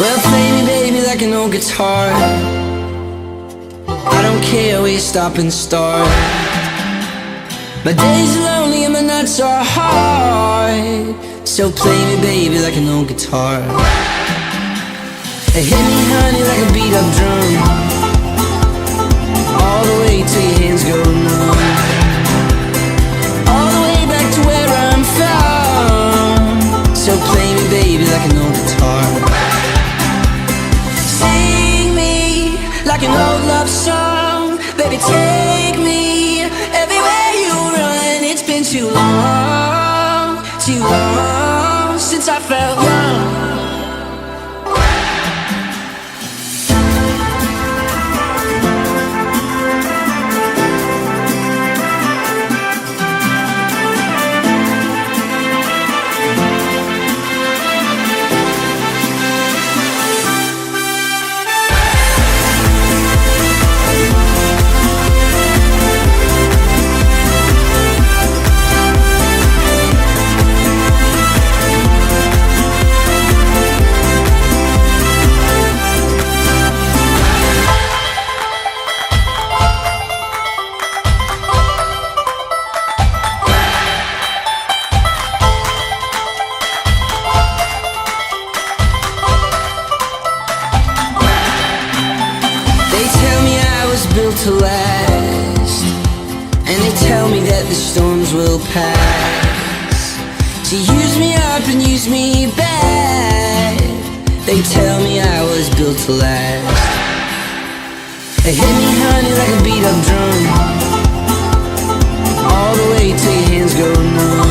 Well, play me, baby, like an old guitar. I don't care where you stop and start. My days are lonely and my nights are hard. So play me, baby, like an old guitar. Hit me, honey, like a beat-up drum, all the way till your hands go numb, all the way back to where I'm from. So play me, baby, like an old guitar. Sing me like an old love song. Baby, take me everywhere you run. It's been too long since I felt young. Built to last, and they tell me that the storms will pass. To use me up and use me bad, they tell me I was built to last. Hit me, honey, like a beat-up drum, all the way till your hands go numb,